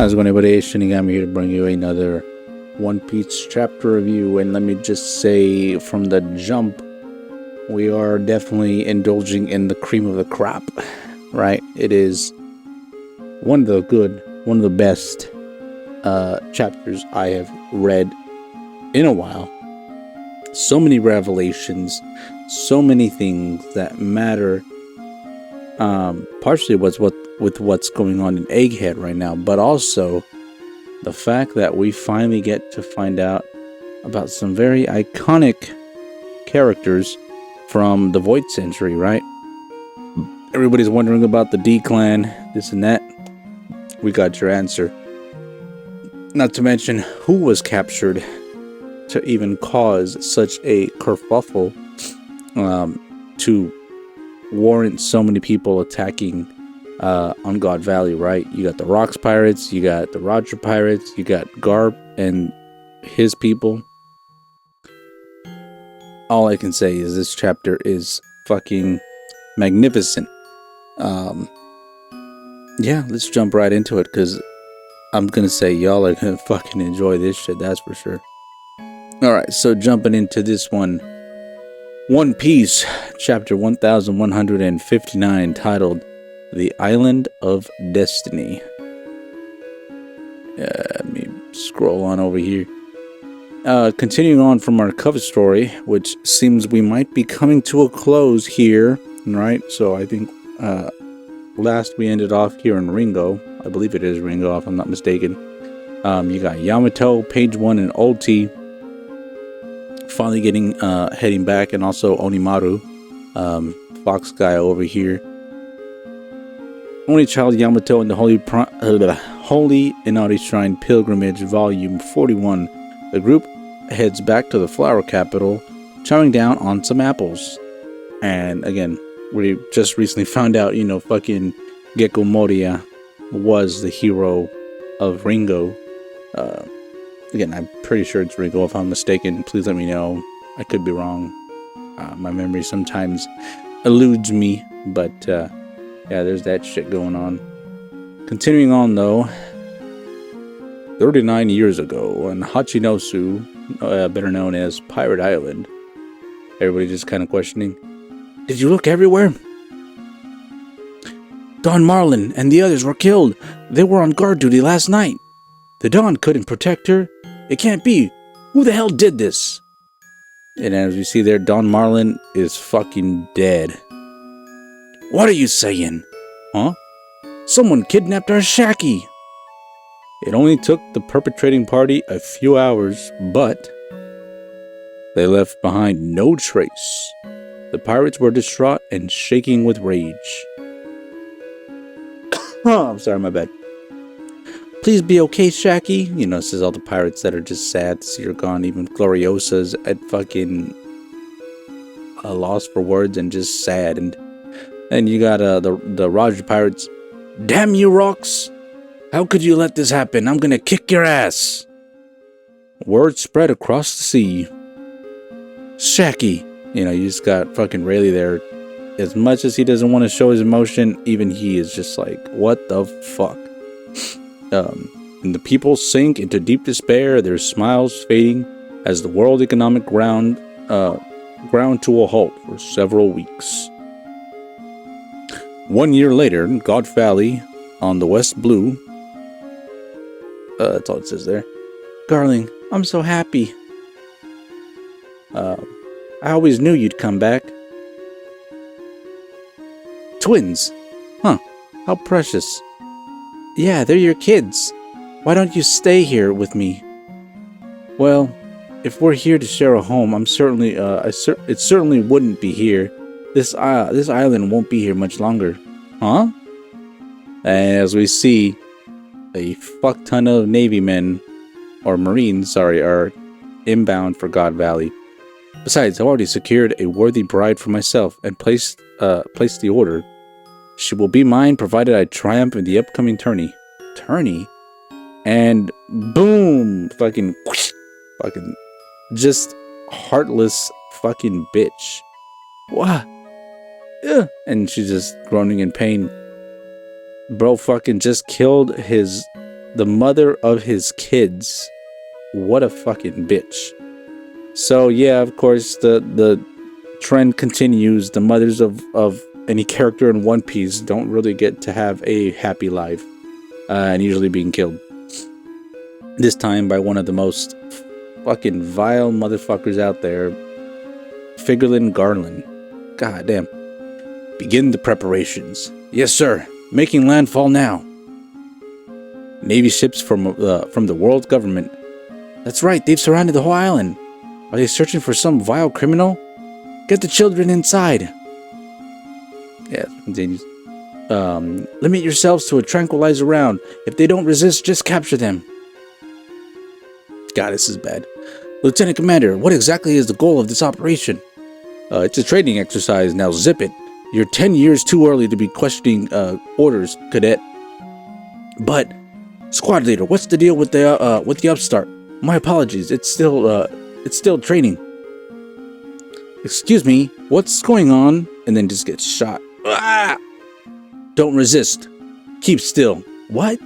How's it going, everybody? Shinigami here to bring you another One Piece chapter review. And let me just say from the jump, we are definitely indulging in the cream of the crop, right? It is one of the best chapters I have read in a while. So many revelations, so many things that matter. Partially with what's going on in Egghead right now, but also the fact that we finally get to find out about some very iconic characters from the Void Century, right? Everybody's wondering about the D-Clan, this and that. We got your answer. Not to mention who was captured to even cause such a kerfuffle to warrant so many people attacking on God Valley, right? You got the Rocks Pirates, you got the Roger Pirates, you got Garp and his people. All I can say is this chapter is fucking magnificent. Yeah, let's jump right into it, because I'm gonna say y'all are gonna fucking enjoy this shit, that's for sure. Alright, so jumping into this one. One Piece, chapter 1159, titled The Island of Destiny. Let me scroll on over here. Continuing on from our cover story, which seems we might be coming to a close here, right? So I think last we ended off here in Ringo. I believe it is Ringo, if I'm not mistaken. You got Yamato, Page 1, and Ulti finally heading back, and also Onimaru, Fox guy over here. Only Child Yamato and the Holy Inari Shrine Pilgrimage, Volume 41. The group heads back to the Flower Capital, chowing down on some apples. And again, we just recently found out, fucking Gecko Moria was the hero of Ringo. Again, I'm pretty sure it's Ringo. If I'm mistaken, please let me know. I could be wrong. My memory sometimes eludes me, but yeah, there's that shit going on. Continuing on, though, 39 years ago on Hachinosu, better known as Pirate Island. Everybody just kind of questioning, did you look everywhere? Don Marlin and the others were killed. They were on guard duty last night. The Don couldn't protect her. It can't be. Who the hell did this? And as we see there, Don Marlin is fucking dead. What are you saying? Huh? Someone kidnapped our Shaki. It only took the perpetrating party a few hours, but they left behind no trace. The pirates were distraught and shaking with rage. Oh, I'm sorry, my bad. Please be okay, Shaki. This is all the pirates that are just sad to see her gone. Even Gloriosa's at fucking a loss for words and just sad. And you got the Roger Pirates. Damn you, Rocks! How could you let this happen? I'm gonna kick your ass! Word spread across the sea. Shaki! You just got fucking Rayleigh there. As much as he doesn't want to show his emotion, even he is just like, what the fuck? And the people sink into deep despair, their smiles fading as the world economic ground to a halt for several weeks. 1 year later, God Valley on the West Blue. That's all it says there. Darling, I'm so happy. I always knew you'd come back. Twins. Huh. How precious. Yeah, they're your kids. Why don't you stay here with me? Well, if we're here to share a home, it certainly wouldn't be here. This island won't be here much longer. Huh? And as we see, a fuck ton of Navy men, or Marines, are inbound for God Valley. Besides, I've already secured a worthy bride for myself and placed the order. She will be mine provided I triumph in the upcoming tourney. Tourney? And boom! Fucking just heartless fucking bitch. What? Ugh. And she's just groaning in pain. Bro fucking just killed his The mother of his kids. What a fucking bitch. So yeah, of course, the trend continues. The mothers of any character in One Piece don't really get to have a happy life, and usually being killed. This time by one of the most fucking vile motherfuckers out there, Figurlin Garland. God damn. Begin the preparations. Yes, sir. Making landfall now. Navy ships from the world government. That's right, they've surrounded the whole island. Are they searching for some vile criminal? Get the children inside. Yeah, continues. Limit yourselves to a tranquilizer round. If they don't resist, just capture them. God, this is bad. Lieutenant Commander, what exactly is the goal of this operation? It's a training exercise. Now zip it. You're 10 years too early to be questioning orders, cadet. But, squad leader, what's the deal with the upstart? My apologies. It's still training. Excuse me. What's going on? And then just gets shot. Ah! Don't resist. Keep still. What?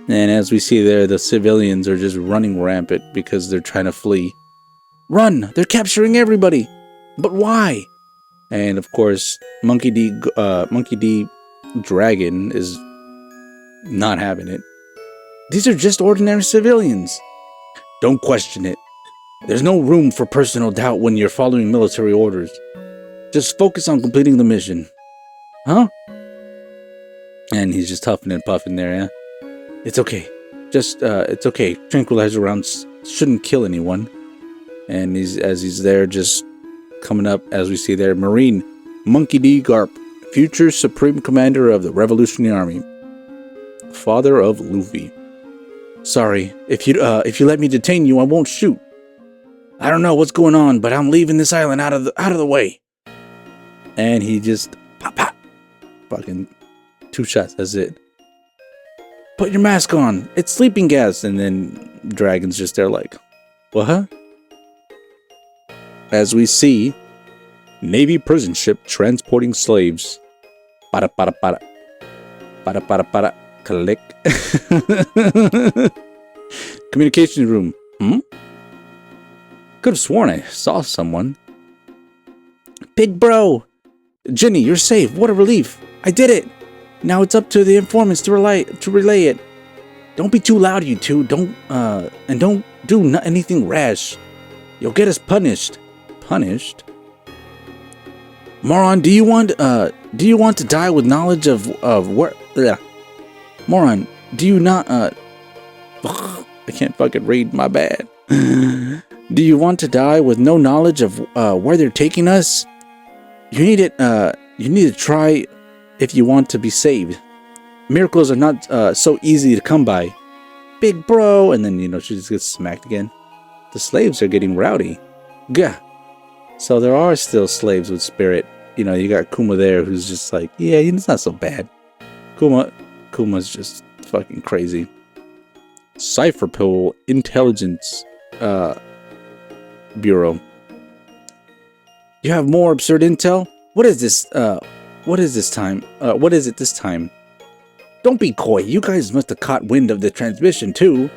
And as we see there, the civilians are just running rampant because they're trying to flee. Run! They're capturing everybody. But why? And of course, Monkey D. Dragon is not having it. These are just ordinary civilians. Don't question it. There's no room for personal doubt when you're following military orders. Just focus on completing the mission. Huh? And he's just huffing and puffing there, yeah? It's okay. It's okay. Tranquilizer rounds shouldn't kill anyone. And as he's there, just coming up, as we see there, Marine Monkey D. Garp, future Supreme Commander of the Revolutionary Army, father of Luffy. Sorry, if you let me detain you, I won't shoot. I don't know what's going on, but I'm leaving this island out of the way. And he just pop, fucking 2 shots. That's it. Put your mask on. It's sleeping gas. And then Dragon's just there like, what? As we see, Navy prison ship transporting slaves. Para. Click. Communication room. Could have sworn I saw someone. Big bro! Jenny, you're safe. What a relief. I did it. Now it's up to the informants to relay it. Don't be too loud, you two. Don't do anything rash. You'll get us punished. Punished? Moron, do you want to die with knowledge of where? Ugh. Moron, do you not? I can't fucking read. My bad. Do you want to die with no knowledge of where they're taking us? You need it. You need to try if you want to be saved. Miracles are not so easy to come by. Big bro, and then she just gets smacked again. The slaves are getting rowdy. Gah. So there are still slaves with spirit. You got Kuma there, who's just like, yeah, it's not so bad. Kuma's just fucking crazy. Cipher Pool Intelligence Bureau. You have more absurd intel? What is this? What is it this time? Don't be coy. You guys must have caught wind of the transmission too.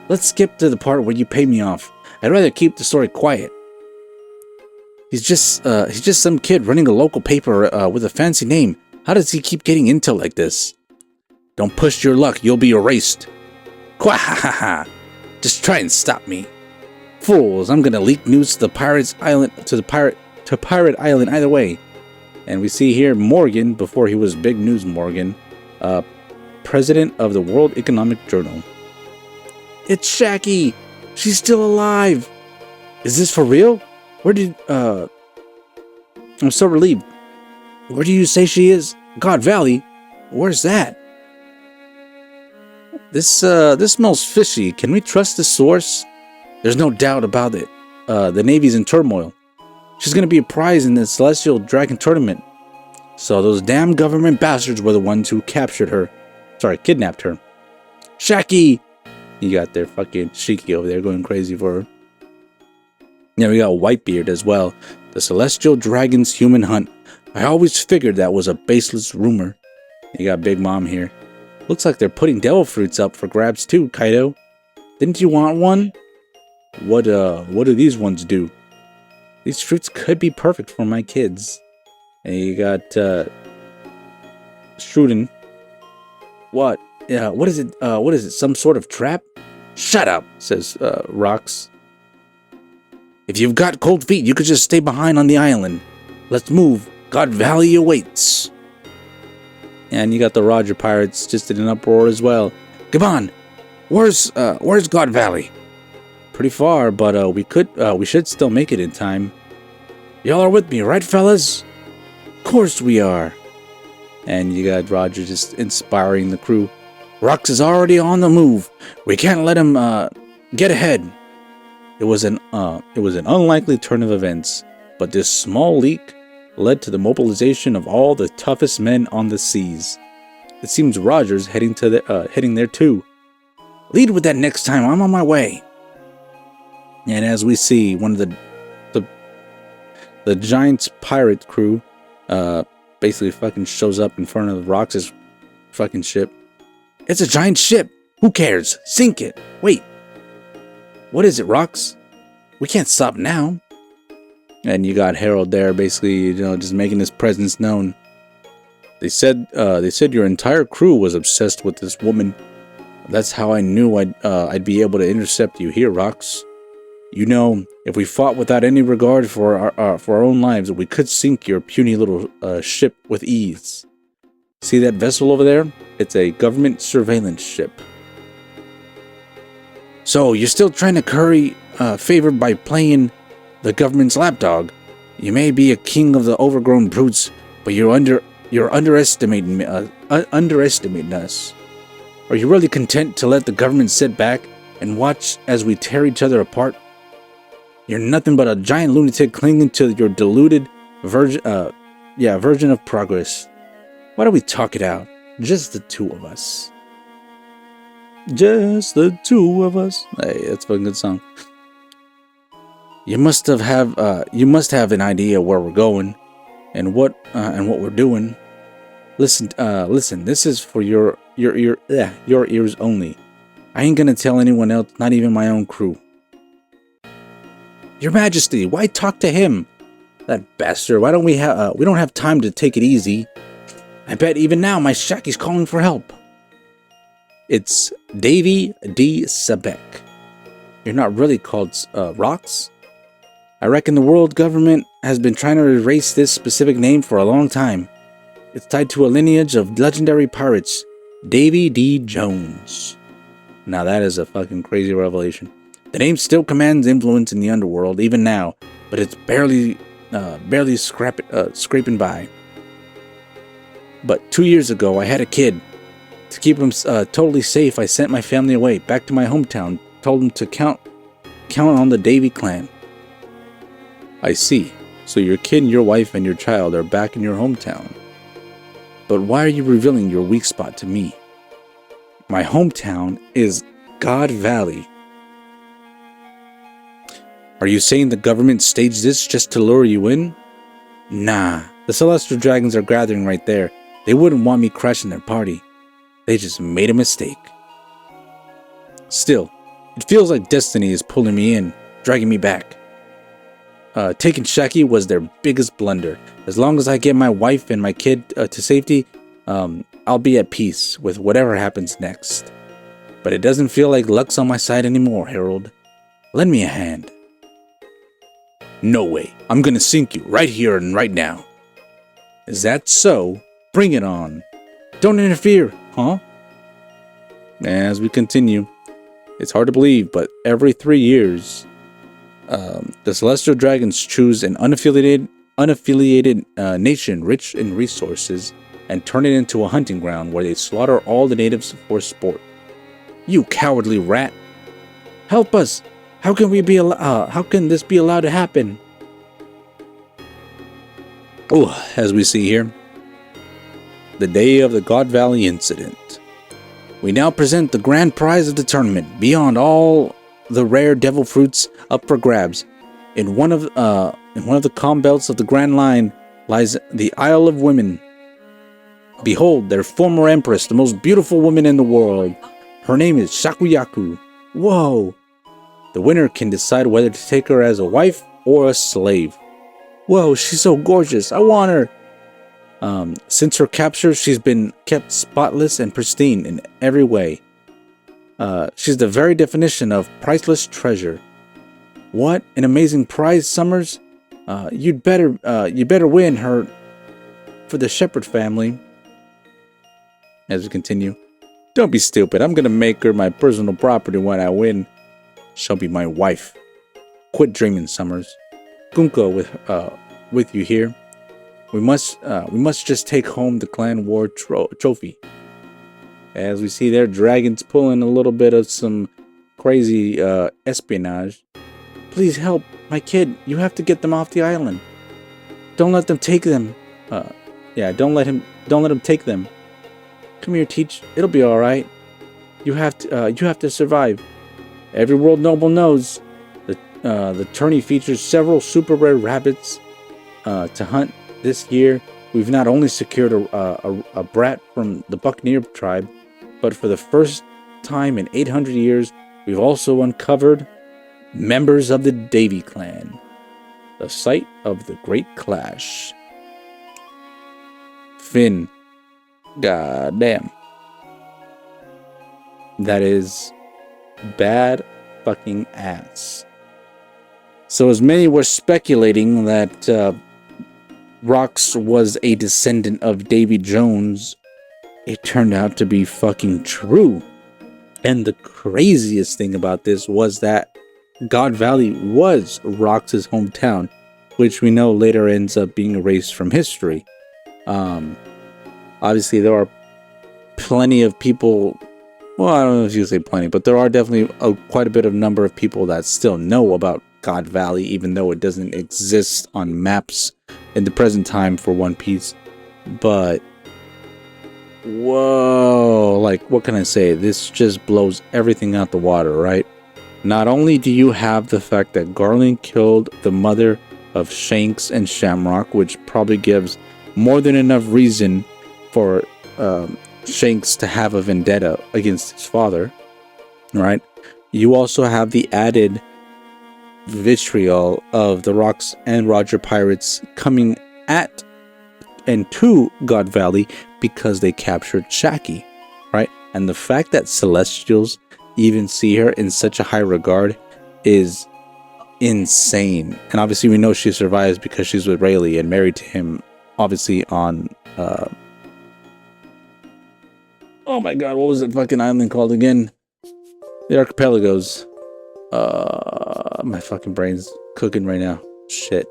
Let's skip to the part where you pay me off. I'd rather keep the story quiet. He's just some kid running a local paper with a fancy name. How does he keep getting intel like this? Don't push your luck. You'll be erased. Quahaha! Just try and stop me. Fools! I'm gonna leak news to the Pirate Island either way. And we see here Morgan, before he was Big News Morgan, president of the World Economic Journal. It's Shaki! She's still alive! Is this for real? I'm so relieved. Where do you say she is? God Valley? Where's that? This smells fishy. Can we trust this source? There's no doubt about it. The Navy's in turmoil. She's gonna be a prize in the Celestial Dragon Tournament. So those damn government bastards were the ones who kidnapped her. Shaki! You got their fucking Shiki over there going crazy for her. Yeah, we got Whitebeard as well. The Celestial Dragon's human hunt. I always figured that was a baseless rumor. You got Big Mom here. Looks like they're putting devil fruits up for grabs too, Kaido. Didn't you want one? What do these ones do? These fruits could be perfect for my kids. And you got, Struden. What? Yeah, what is it? Some sort of trap? Shut up, says, Rox. If you've got cold feet, you could just stay behind on the island. Let's move. God Valley awaits. And you got the Roger Pirates just in an uproar as well. Come on. Where's God Valley? Pretty far, but we should still make it in time. Y'all are with me, right, fellas? Of course we are. And you got Roger just inspiring the crew. Rox is already on the move. We can't let him get ahead. It was an unlikely turn of events, but this small leak led to the mobilization of all the toughest men on the seas. It seems Roger's heading there too. Lead with that next time. I'm on my way. And as we see, one of the Giant's pirate crew basically fucking shows up in front of Rox's fucking ship. It's a giant ship. Who cares? Sink it. Wait. What is it, Rox? We can't stop now. And you got Harold there, basically, just making his presence known. They said your entire crew was obsessed with this woman. That's how I knew I'd be able to intercept you here, Rox. If we fought without any regard for our own lives, we could sink your puny little ship with ease. See that vessel over there? It's a government surveillance ship. So, you're still trying to curry favor by playing the government's lapdog. You may be a king of the overgrown brutes, but you're underestimating us. Are you really content to let the government sit back and watch as we tear each other apart? You're nothing but a giant lunatic clinging to your deluded version of progress. Why don't we talk it out? Just the two of us. Just the two of us. Hey, that's a fucking good song. You must have an idea where we're going, and what we're doing. Listen. This is for your ears only. I ain't gonna tell anyone else, not even my own crew. Your Majesty, why talk to him? That bastard. Why don't we don't have time to take it easy. I bet even now my Shaki's calling for help. It's Davy D. Sebek. You're not really called Rox? I reckon the world government has been trying to erase this specific name for a long time. It's tied to a lineage of legendary pirates, Davy D. Jones. Now that is a fucking crazy revelation. The name still commands influence in the underworld even now, but it's barely scraping by. But 2 years ago, I had a kid. To keep him totally safe, I sent my family away, back to my hometown, told them to count on the Davy clan. I see. So your kid, your wife, and your child are back in your hometown. But why are you revealing your weak spot to me? My hometown is God Valley. Are you saying the government staged this just to lure you in? Nah, the Celestial Dragons are gathering right there. They wouldn't want me crashing their party. They just made a mistake. Still, it feels like destiny is pulling me in, dragging me back. Taking Shaki was their biggest blunder. As long as I get my wife and my kid to safety, I'll be at peace with whatever happens next. But it doesn't feel like luck's on my side anymore, Harold. Lend me a hand. No way. I'm gonna sink you right here and right now. Is that so? Bring it on. Don't interfere, huh? As we continue, it's hard to believe, but every 3 years, the Celestial Dragons choose an unaffiliated nation rich in resources and turn it into a hunting ground where they slaughter all the natives for sport. You cowardly rat! Help us! How can this be allowed to happen? Oh, as we see here, the day of the God Valley incident. We now present the grand prize of the tournament, beyond all the rare devil fruits up for grabs. In one of the calm belts of the Grand Line lies the Isle of Women. Behold, their former empress, the most beautiful woman in the world. Her name is Shakuyaku. Whoa. The winner can decide whether to take her as a wife or a slave. Whoa, she's so gorgeous. I want her. Since her capture, she's been kept spotless and pristine in every way. She's the very definition of priceless treasure. What an amazing prize, Summers! You'd better win her for the Shepherd family. As we continue, don't be stupid. I'm gonna make her my personal property when I win. She'll be my wife. Quit dreaming, Summers. Gunko with you here. We must just take home the clan war trophy. As we see there, dragons pulling a little bit of some crazy espionage. Please help my kid. You have to get them off the island. Don't let them take them. Don't let him take them. Come here, Teach. It'll be all right. You have to survive. Every world noble knows the tourney features several super rare rabbits to hunt this year. We've not only secured a brat from the Buccaneer tribe, but for the first time in 800 years, we've also uncovered members of the Davy clan, the site of the Great Clash. Finn. Goddamn. That is bad fucking ass. So as many were speculating that Rox was a descendant of Davy Jones, it turned out to be fucking true. And the craziest thing about this was that God Valley was Rox's hometown, which we know later ends up being erased from history. Obviously, there are plenty of people. Well, I don't know if you say plenty, but there are definitely quite a bit of number of people that still know about God Valley, even though it doesn't exist on maps in the present time for One Piece. But whoa, like, what can I say? This just blows everything out the water, right? Not only do you have the fact that Garland killed the mother of Shanks and Shamrock, which probably gives more than enough reason for Shanks to have a vendetta against his father, right? You also have the added vitriol of the Rox and Roger pirates coming at and to God Valley because they captured Shaki, right? And the fact that Celestials even see her in such a high regard is insane. And obviously we know she survives because she's with Rayleigh and married to him, obviously on oh my god, what was that fucking island called again? The Archipelagos. My fucking brain's cooking right now. Shit.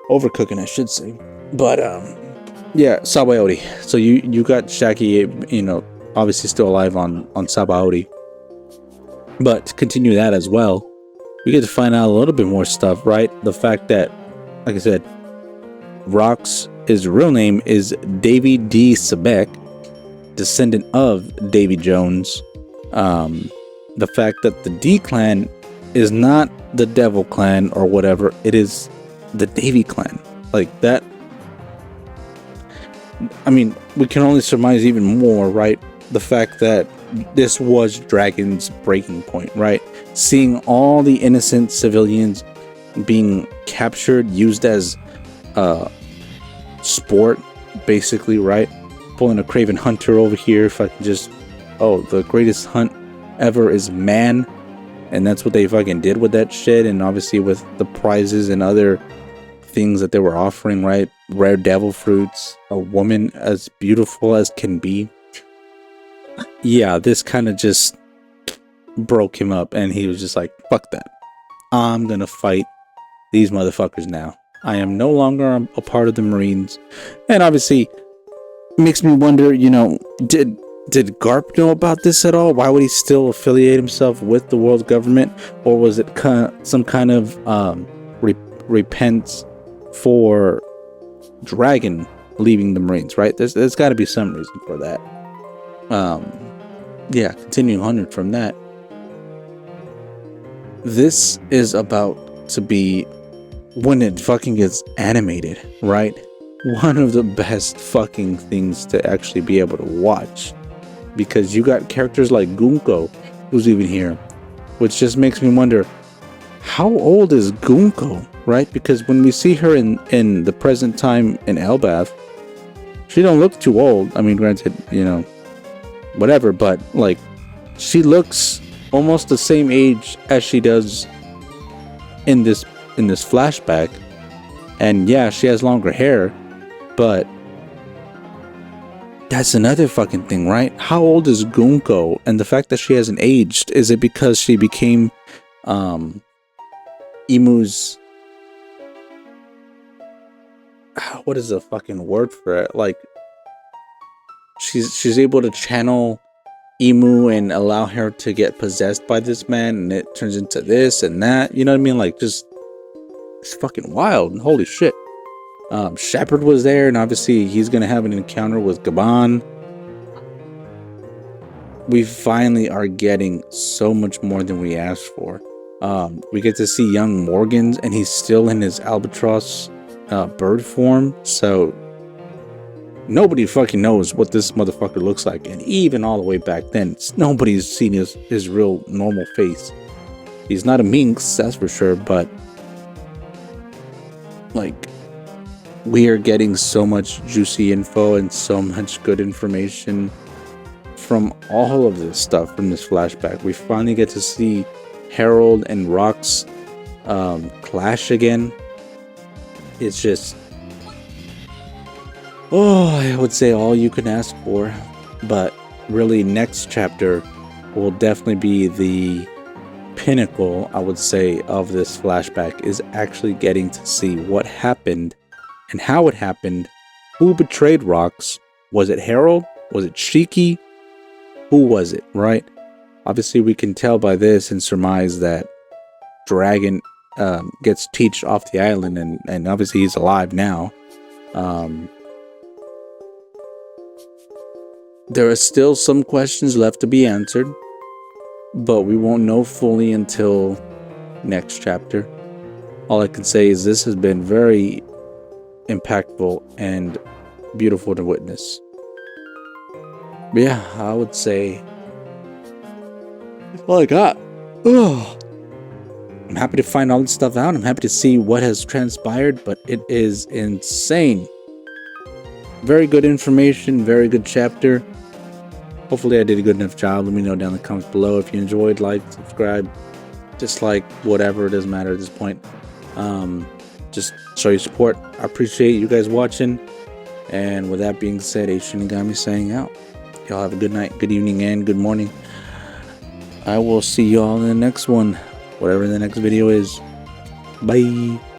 Overcooking, I should say. But yeah, Sabaody. So you got Shaki, you know, obviously still alive on Sabaody. But to continue that as well, we get to find out a little bit more stuff, right? The fact that, like I said, Rox, his real name is Davy D. Sebek, descendant of Davy Jones. The fact that the D clan is not the Devil clan or whatever, it is the Davy clan. Like that, I mean, we can only surmise even more, right? The fact that this was Dragon's breaking point, right? Seeing all the innocent civilians being captured, used as sport, basically, right? Pulling a Craven Hunter over here. If I can just, the greatest hunt ever is man, and that's what they fucking did with that shit. And obviously with the prizes and other things that they were offering, right? Rare devil fruits, a woman as beautiful as can be. Yeah, this kind of just broke him up, and he was just like, fuck that. I'm gonna fight these motherfuckers now. I am no longer a part of the Marines. And obviously makes me wonder, you know, did Garp know about this at all? Why would he still affiliate himself with the world government? Or was it some kind of repentance for Dragon leaving the Marines, right? There's got to be some reason for that. Yeah, continuing on from that. This is about to be when it fucking gets animated, right? one of the best fucking things to actually be able to watch, because you got characters like Gunko, who's even here, which just makes me wonder, how old is Gunko, right? Because when we see her in the present time in Elbath, she don't look too old. I mean, granted, you know, whatever, but like, she looks almost the same age as she does in this flashback. And yeah, she has longer hair, but that's another fucking thing, right? How old is Gunko? And the fact that she hasn't aged, is it because she became Imu's, what is the fucking word for it? Like, she's able to channel Imu and allow her to get possessed by this man, and it turns into this and that. You know what I mean? Like, just, it's fucking wild. Holy shit. Shepard was there, and obviously he's gonna have an encounter with Gaban. We finally are getting so much more than we asked for. We get to see young Morgans, and he's still in his albatross bird form, so nobody fucking knows what this motherfucker looks like. And even all the way back then, nobody's seen his real normal face. He's not a minx, that's for sure, but like, we are getting so much juicy info and so much good information from all of this stuff from this flashback. We finally get to see Harold and Rox clash again. It's just, I would say all you can ask for. But really, next chapter will definitely be the pinnacle, I would say, of this flashback, is actually getting to see what happened and how it happened. Who betrayed Rox? Was it Harold? Was it Shiki? Who was it, right? Obviously, we can tell by this and surmise that Dragon gets teached off the island, and obviously he's alive now. There are still some questions left to be answered, but we won't know fully until next chapter. All I can say is this has been very impactful and beautiful to witness. But yeah, I would say that's all I got. I'm happy to find all this stuff out. I'm happy to see what has transpired, but it is insane. Very good information, very good chapter. Hopefully I did a good enough job. Let me know down in the comments below if you enjoyed. Like, subscribe, dislike, whatever, it doesn't matter at this point. Just show your support. I appreciate you guys watching. And with that being said, Shinigami saying out. Y'all have a good night, good evening, and good morning. I will see y'all in the next one, whatever the next video is. Bye.